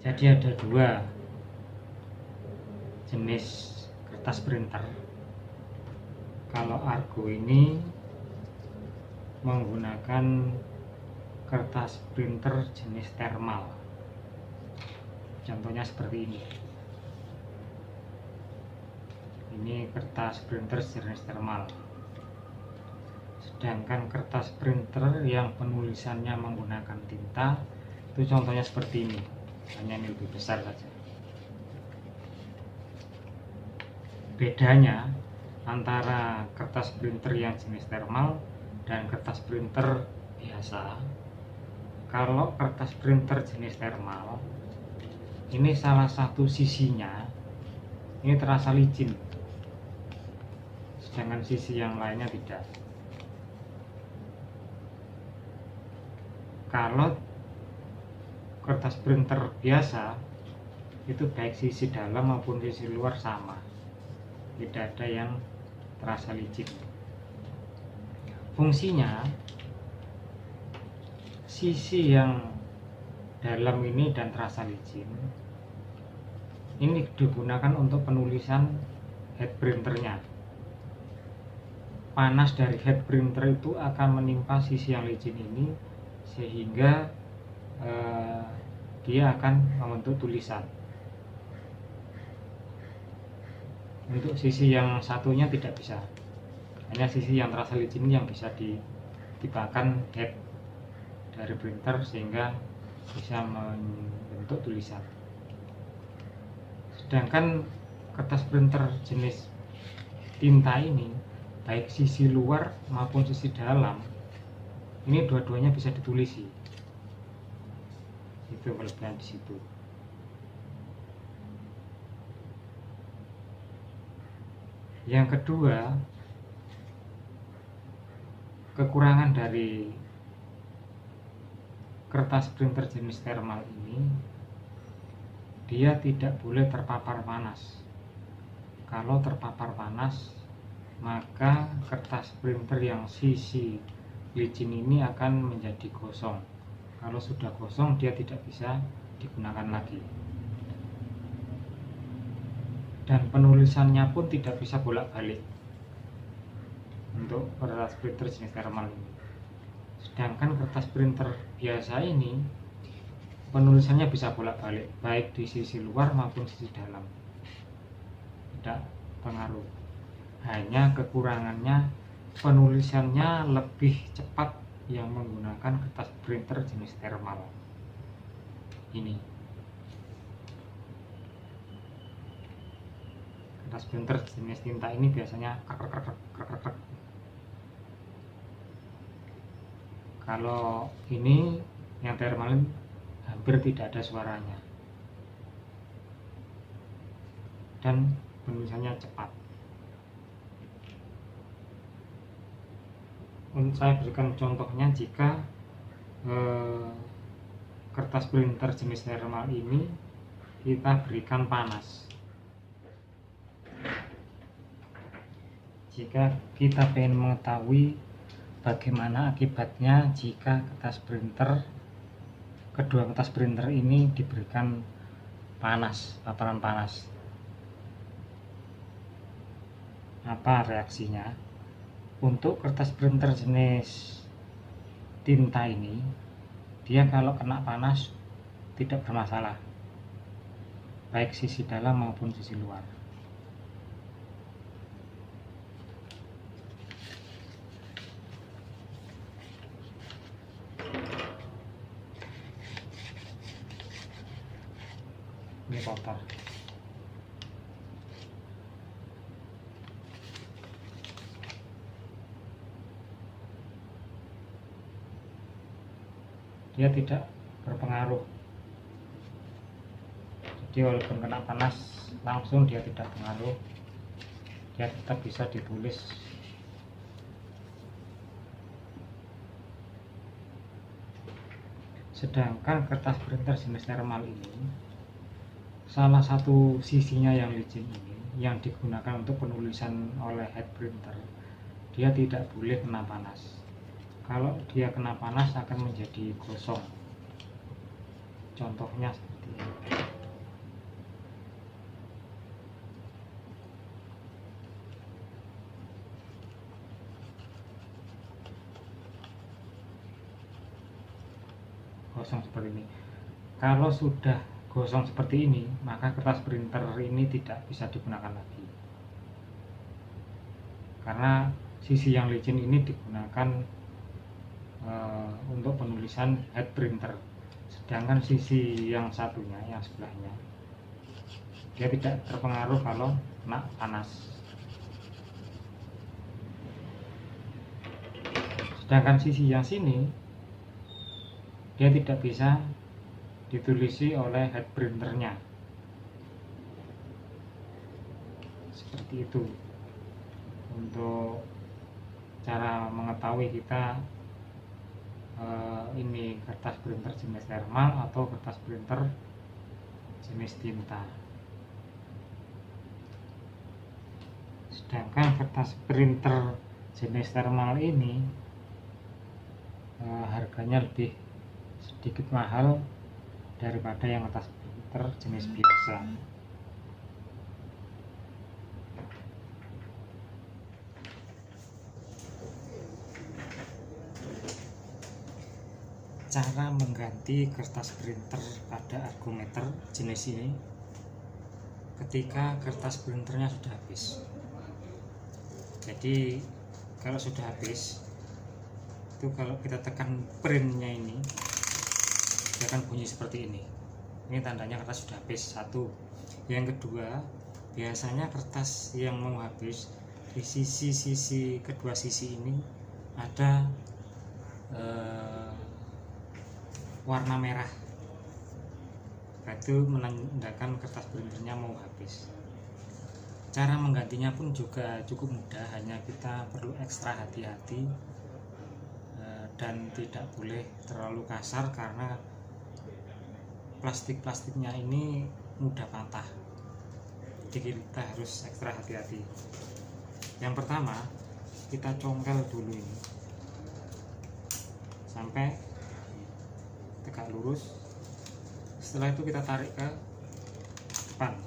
Jadi ada dua jenis kertas printer. Kalau Argo ini menggunakan kertas printer jenis thermal. Contohnya seperti ini. Ini kertas printer jenis thermal. Sedangkan kertas printer yang penulisannya menggunakan tinta itu contohnya seperti ini, hanya ini lebih besar saja. Bedanya antara kertas printer yang jenis thermal dan kertas printer biasa, kalau kertas printer jenis thermal ini salah satu sisinya ini terasa licin, sedangkan sisi yang lainnya tidak. Kalau kertas printer biasa itu baik sisi dalam maupun sisi luar sama, tidak ada yang terasa licin. Fungsinya sisi yang dalam ini dan terasa licin ini digunakan untuk penulisan head printernya. Panas dari head printer itu akan menimpa sisi yang licin ini sehingga dia akan membentuk tulisan. Untuk sisi yang satunya tidak bisa, hanya sisi yang terasa licin yang bisa ditimpakan head dari printer sehingga bisa membentuk tulisan. Sedangkan kertas printer jenis tinta ini baik sisi luar maupun sisi dalam ini dua-duanya bisa ditulisi. Itu kelebihan di situ. Yang kedua, kekurangan dari kertas printer jenis thermal ini, dia tidak boleh terpapar panas. Kalau terpapar panas, maka kertas printer yang sisi licin ini akan menjadi gosong. Kalau sudah gosong, dia tidak bisa digunakan lagi. Dan penulisannya pun tidak bisa bolak-balik untuk kertas printer jenis thermal ini. Sedangkan kertas printer biasa ini penulisannya bisa bolak-balik, baik di sisi luar maupun sisi dalam. Tidak pengaruh. Hanya kekurangannya penulisannya lebih cepat yang menggunakan kertas printer jenis thermal ini. Kertas printer jenis tinta ini biasanya krek. Kalau ini yang thermal hampir tidak ada suaranya dan penulisannya cepat. Saya berikan contohnya jika kertas printer jenis thermal ini kita berikan panas. Jika kita ingin mengetahui bagaimana akibatnya jika kedua kertas printer ini diberikan panas, paparan panas, apa reaksinya? Untuk kertas printer jenis tinta ini, dia kalau kena panas tidak bermasalah, baik sisi dalam maupun sisi luar. Ini kotor. Dia tidak berpengaruh. Jadi walaupun kena panas langsung dia tidak pengaruh, dia tetap bisa ditulis. Sedangkan kertas printer jenis thermal ini, salah satu sisinya yang licin ini yang digunakan untuk penulisan oleh head printer, dia tidak boleh kena panas. Kalau dia kena panas akan menjadi gosong. contohnya seperti ini. Gosong seperti ini. Kalau sudah gosong seperti ini, maka kertas printer ini tidak bisa digunakan lagi, karena sisi yang licin ini digunakan untuk penulisan head printer, sedangkan sisi yang satunya, yang sebelahnya, dia tidak terpengaruh kalau kena panas. Sedangkan sisi yang sini dia tidak bisa ditulisi oleh head printernya. Seperti itu untuk cara mengetahui kita ini kertas printer jenis thermal atau kertas printer jenis tinta. Sedangkan kertas printer jenis thermal ini harganya lebih sedikit mahal daripada yang kertas printer jenis biasa. Cara mengganti kertas printer pada argometer jenis ini ketika kertas printernya sudah habis. Jadi kalau sudah habis itu, kalau kita tekan printnya ini, dia akan bunyi seperti ini. Ini tandanya kertas sudah habis, satu. Yang kedua, biasanya kertas yang mau habis di sisi kedua sisi ini ada warna merah, itu menandakan kertas printernya mau habis. Cara menggantinya pun juga cukup mudah, hanya kita perlu ekstra hati-hati dan tidak boleh terlalu kasar karena plastiknya ini mudah patah. Jadi kita harus ekstra hati-hati. Yang pertama, kita congkel dulu ini sampai tegak lurus. Setelah itu kita tarik ke depan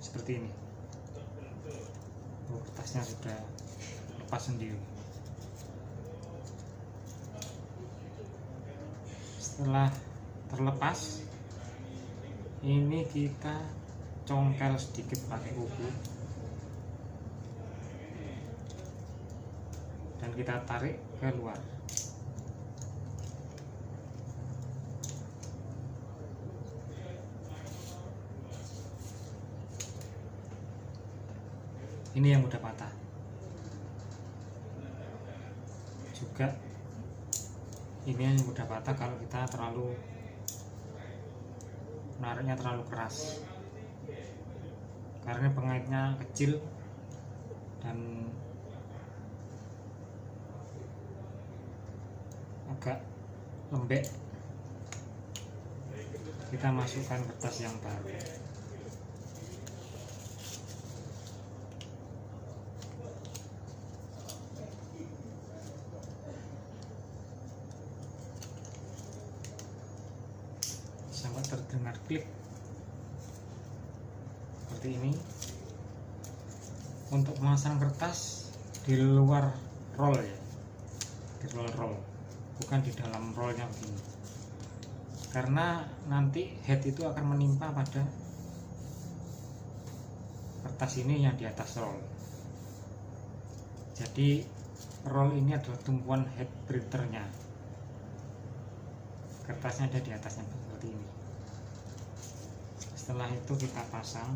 seperti ini. Kertasnya sudah lepas sendiri. Setelah terlepas, ini kita congkel sedikit pakai kuku dan kita tarik ke luar. Ini yang mudah patah. Juga ini yang mudah patah kalau kita terlalu nariknya terlalu keras, karena pengaitnya kecil dan agak lembek. Kita masukkan kertas yang baru. Sampai terdengar klik seperti ini. Untuk memasang kertas di luar roll ya, di luar roll, bukan di dalam rollnya begini, karena nanti head itu akan menimpa pada kertas ini yang di atas roll. Jadi roll ini adalah tumpuan head printernya, kertasnya ada di atasnya seperti ini. Setelah itu kita pasang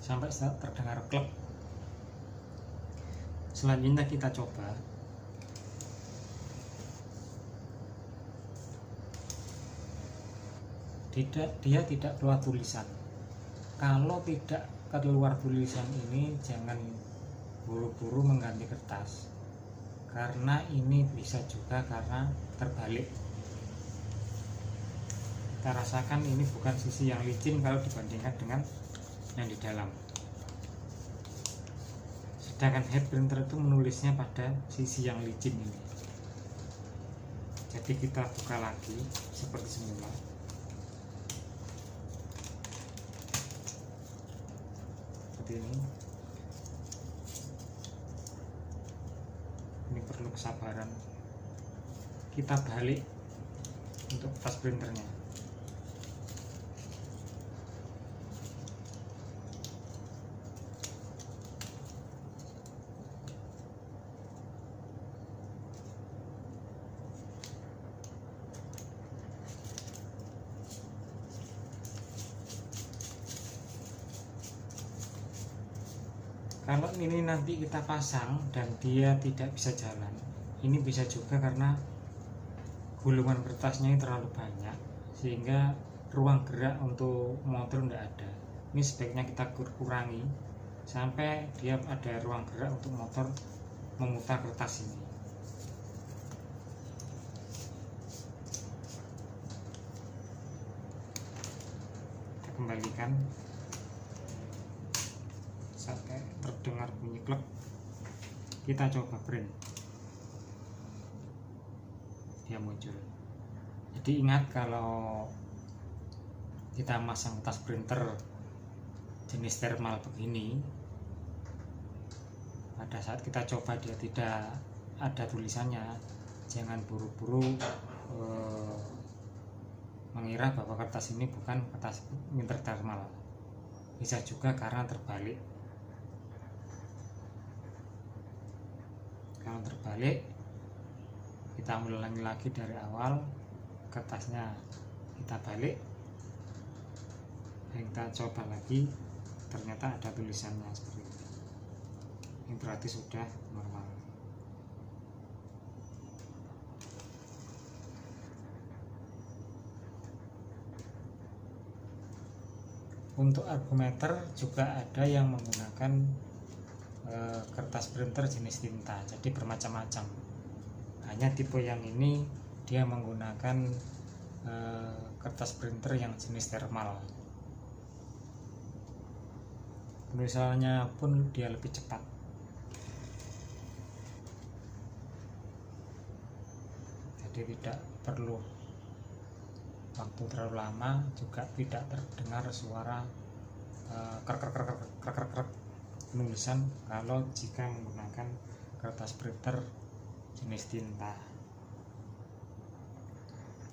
sampai terdengar klep. Selanjutnya kita coba. Dia tidak keluar tulisan. Kalau tidak keluar tulisan ini, jangan buru-buru mengganti kertas, karena ini bisa juga karena terbalik. Kita rasakan ini bukan sisi yang licin kalau dibandingkan dengan yang di dalam. sedangkan head printer itu menulisnya pada sisi yang licin ini. Jadi kita buka lagi seperti semula. Seperti ini. Ini perlu kesabaran. Kita balik untuk kertas printernya. Kalau ini nanti kita pasang dan dia tidak bisa jalan, ini bisa juga karena gulungan kertasnya ini terlalu banyak sehingga ruang gerak untuk motor tidak ada. Ini sebaiknya kita kurangi sampai dia ada ruang gerak untuk motor memutar kertas ini. Kita kembalikan sampai terdengar bunyi klek. Kita coba print, dia muncul. Jadi ingat, kalau kita masang kertas printer jenis thermal begini, pada saat kita coba dia tidak ada tulisannya, jangan buru-buru mengira bahwa kertas ini bukan kertas printer thermal. Bisa juga karena terbalik. Kalau terbalik, kita ulangi lagi dari awal, kertasnya kita balik, dan kita coba lagi, ternyata ada tulisannya seperti ini. Ini berarti sudah normal. Untuk argometer juga ada yang menggunakan kertas printer jenis tinta, jadi bermacam-macam. Hanya tipe yang ini dia menggunakan kertas printer yang jenis thermal. Penulisannya pun dia lebih cepat. Jadi tidak perlu waktu terlalu lama, juga tidak terdengar suara krek penulisan kalau jika menggunakan kertas printer jenis tinta.